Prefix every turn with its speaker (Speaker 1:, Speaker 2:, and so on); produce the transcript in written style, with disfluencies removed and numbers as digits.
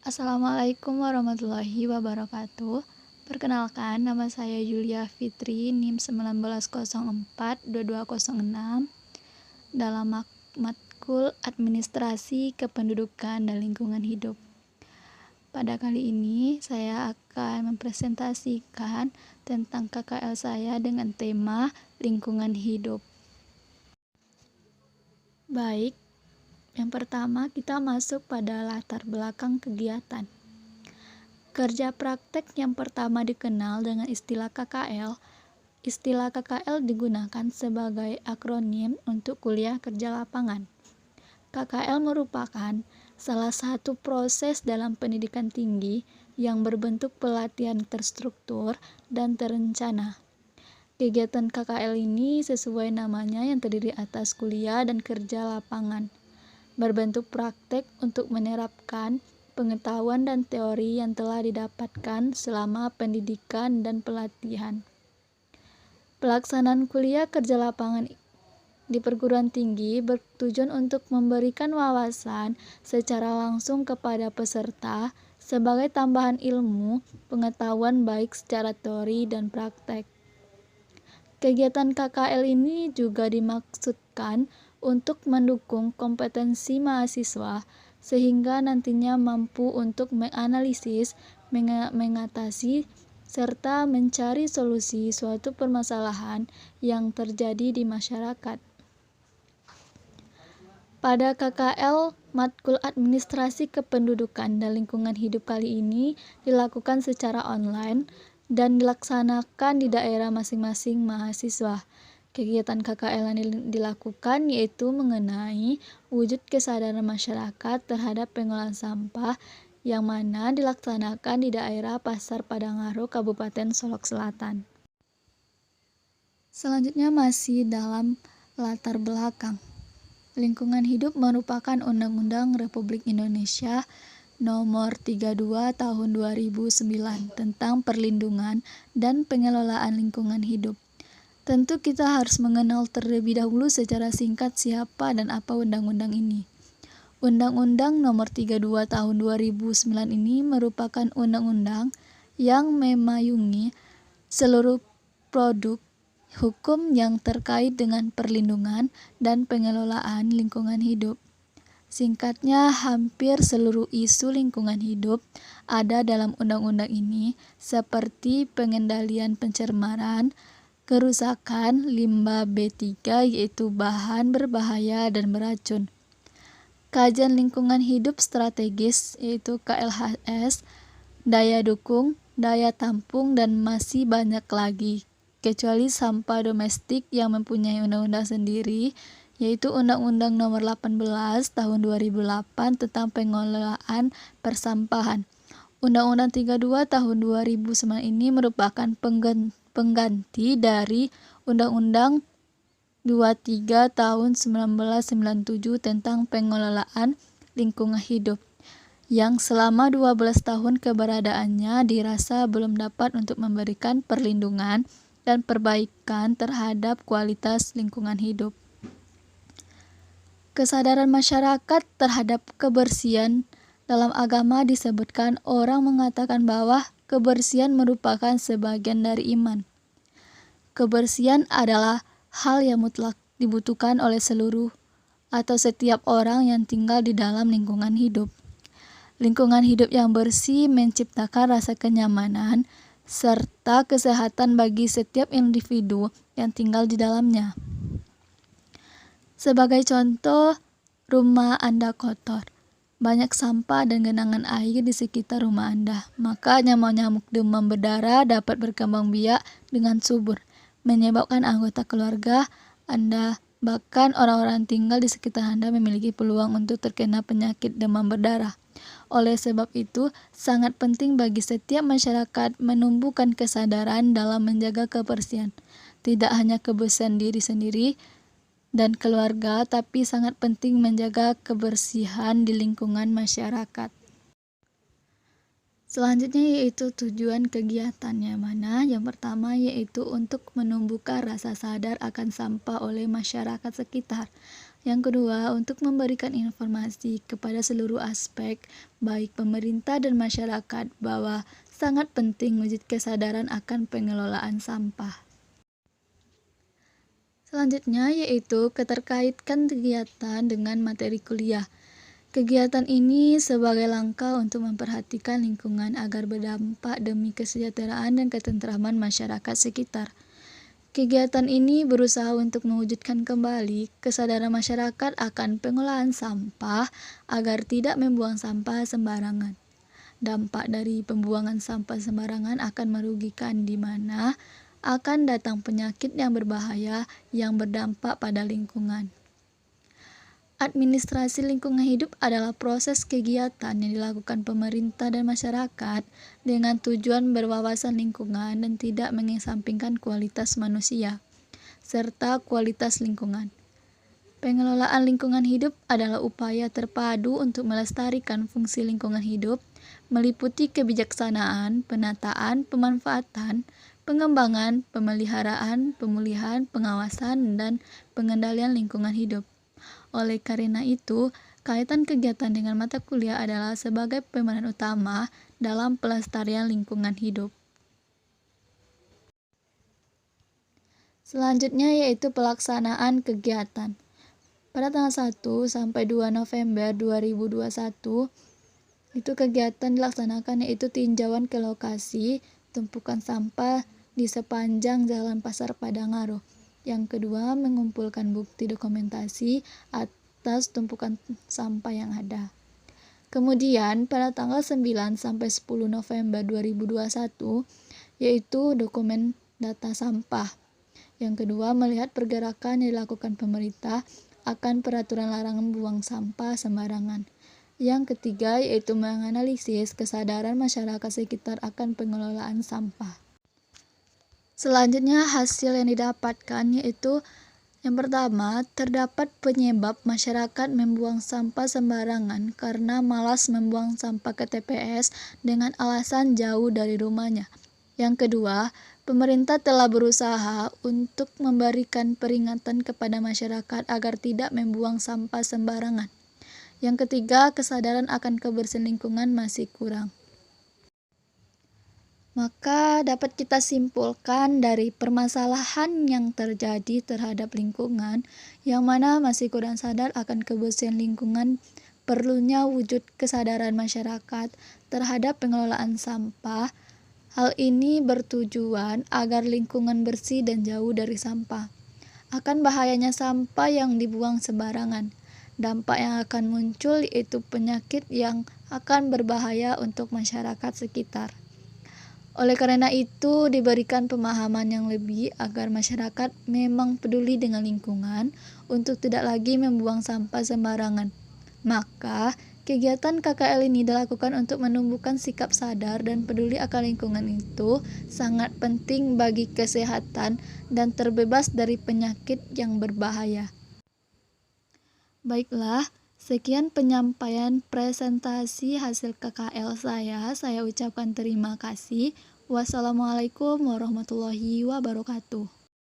Speaker 1: Assalamualaikum warahmatullahi wabarakatuh. Perkenalkan, nama saya Yulia Fitri, NIM 1904-2206 dalam matkul Administrasi Kependudukan dan Lingkungan Hidup. Pada kali ini, saya akan mempresentasikan tentang KKL saya dengan tema lingkungan hidup. Baik, yang pertama kita masuk pada latar belakang kegiatan. Kerja praktek yang pertama dikenal dengan istilah KKL. Istilah KKL digunakan sebagai akronim untuk kuliah kerja lapangan. KKL merupakan salah satu proses dalam pendidikan tinggi yang berbentuk pelatihan terstruktur dan terencana. Kegiatan KKL ini sesuai namanya yang terdiri atas kuliah dan kerja lapangan, berbentuk praktek untuk menerapkan pengetahuan dan teori yang telah didapatkan selama pendidikan dan pelatihan. Pelaksanaan kuliah kerja lapangan di perguruan tinggi bertujuan untuk memberikan wawasan secara langsung kepada peserta sebagai tambahan ilmu pengetahuan baik secara teori dan praktek. Kegiatan KKL ini juga dimaksudkan untuk mendukung kompetensi mahasiswa sehingga nantinya mampu untuk menganalisis, mengatasi, serta mencari solusi suatu permasalahan yang terjadi di masyarakat. Pada KKL Matkul Administrasi Kependudukan dan Lingkungan Hidup kali ini dilakukan secara online dan dilaksanakan di daerah masing-masing mahasiswa. Kegiatan KKL yang dilakukan yaitu mengenai wujud kesadaran masyarakat terhadap pengolahan sampah yang mana dilaksanakan di daerah Pasar Padangaro, Kabupaten Solok Selatan. Selanjutnya masih dalam latar belakang. Lingkungan hidup merupakan Undang-Undang Republik Indonesia Nomor 32 Tahun 2009 tentang perlindungan dan pengelolaan lingkungan hidup. Tentu kita harus mengenal terlebih dahulu secara singkat siapa dan apa undang-undang ini. Undang-Undang Nomor 32 Tahun 2009 ini merupakan undang-undang yang memayungi seluruh produk hukum yang terkait dengan perlindungan dan pengelolaan lingkungan hidup. Singkatnya, hampir seluruh isu lingkungan hidup ada dalam undang-undang ini, seperti pengendalian pencemaran, kerusakan limbah B3 yaitu bahan berbahaya dan beracun, kajian lingkungan hidup strategis yaitu KLHS, daya dukung, daya tampung, dan masih banyak lagi, kecuali sampah domestik yang mempunyai undang-undang sendiri, yaitu Undang-Undang Nomor 18 Tahun 2008 tentang pengelolaan persampahan. Undang-Undang 32 Tahun 2009 ini merupakan pengganti dari Undang-Undang 23 Tahun 1997 tentang pengelolaan lingkungan hidup, yang selama 12 tahun keberadaannya dirasa belum dapat untuk memberikan perlindungan dan perbaikan terhadap kualitas lingkungan hidup. Kesadaran masyarakat terhadap kebersihan dalam agama disebutkan orang mengatakan bahwa kebersihan merupakan sebagian dari iman. Kebersihan adalah hal yang mutlak dibutuhkan oleh seluruh atau setiap orang yang tinggal di dalam lingkungan hidup. Lingkungan hidup yang bersih menciptakan rasa kenyamanan serta kesehatan bagi setiap individu yang tinggal di dalamnya. Sebagai contoh, rumah Anda kotor, banyak sampah dan genangan air di sekitar rumah Anda, maka nyamuk-nyamuk demam berdarah dapat berkembang biak dengan subur, menyebabkan anggota keluarga Anda, bahkan orang-orang tinggal di sekitar Anda memiliki peluang untuk terkena penyakit demam berdarah. Oleh sebab itu, sangat penting bagi setiap masyarakat menumbuhkan kesadaran dalam menjaga kebersihan. Tidak hanya kebersihan diri sendiri dan keluarga, tapi sangat penting menjaga kebersihan di lingkungan masyarakat. Selanjutnya yaitu tujuan kegiatannya, mana yang pertama yaitu untuk menumbuhkan rasa sadar akan sampah oleh masyarakat sekitar. Yang kedua, untuk memberikan informasi kepada seluruh aspek, baik pemerintah dan masyarakat, bahwa sangat penting wujud kesadaran akan pengelolaan sampah. Selanjutnya yaitu keterkaitan kegiatan dengan materi kuliah. Kegiatan ini sebagai langkah untuk memperhatikan lingkungan agar berdampak demi kesejahteraan dan ketentraman masyarakat sekitar. Kegiatan ini berusaha untuk mewujudkan kembali kesadaran masyarakat akan pengolahan sampah agar tidak membuang sampah sembarangan. Dampak dari pembuangan sampah sembarangan akan merugikan, di mana akan datang penyakit yang berbahaya yang berdampak pada lingkungan. Administrasi lingkungan hidup adalah proses kegiatan yang dilakukan pemerintah dan masyarakat dengan tujuan berwawasan lingkungan dan tidak mengesampingkan kualitas manusia, serta kualitas lingkungan. Pengelolaan lingkungan hidup adalah upaya terpadu untuk melestarikan fungsi lingkungan hidup, meliputi kebijaksanaan, penataan, pemanfaatan, pengembangan, pemeliharaan, pemulihan, pengawasan, dan pengendalian lingkungan hidup. Oleh karena itu, kaitan kegiatan dengan mata kuliah adalah sebagai pemeran utama dalam pelestarian lingkungan hidup. Selanjutnya yaitu pelaksanaan kegiatan. Pada tanggal 1 sampai 2 November 2021, itu kegiatan dilaksanakan yaitu tinjauan ke lokasi tumpukan sampah di sepanjang Jalan Pasar Padangaro. Yang kedua, mengumpulkan bukti dokumentasi atas tumpukan sampah yang ada. Kemudian, pada tanggal 9 sampai 10 November 2021, yaitu dokumen data sampah. Yang kedua, melihat pergerakan yang dilakukan pemerintah akan peraturan larangan buang sampah sembarangan. Yang ketiga, yaitu menganalisis kesadaran masyarakat sekitar akan pengelolaan sampah. Selanjutnya hasil yang didapatkan yaitu yang pertama, terdapat penyebab masyarakat membuang sampah sembarangan karena malas membuang sampah ke TPS dengan alasan jauh dari rumahnya. Yang kedua, pemerintah telah berusaha untuk memberikan peringatan kepada masyarakat agar tidak membuang sampah sembarangan. Yang ketiga, kesadaran akan kebersihan lingkungan masih kurang. Maka dapat kita simpulkan dari permasalahan yang terjadi terhadap lingkungan, yang mana masih kurang sadar akan kebersihan lingkungan, perlunya wujud kesadaran masyarakat terhadap pengelolaan sampah. Hal ini bertujuan agar lingkungan bersih dan jauh dari sampah. Akan bahayanya sampah yang dibuang sembarangan. Dampak yang akan muncul yaitu penyakit yang akan berbahaya untuk masyarakat sekitar. Oleh karena itu, diberikan pemahaman yang lebih agar masyarakat memang peduli dengan lingkungan untuk tidak lagi membuang sampah sembarangan. Maka, kegiatan KKL ini dilakukan untuk menumbuhkan sikap sadar dan peduli akan lingkungan itu sangat penting bagi kesehatan dan terbebas dari penyakit yang berbahaya. Baiklah, sekian penyampaian presentasi hasil KKL saya ucapkan terima kasih. Wassalamualaikum warahmatullahi wabarakatuh.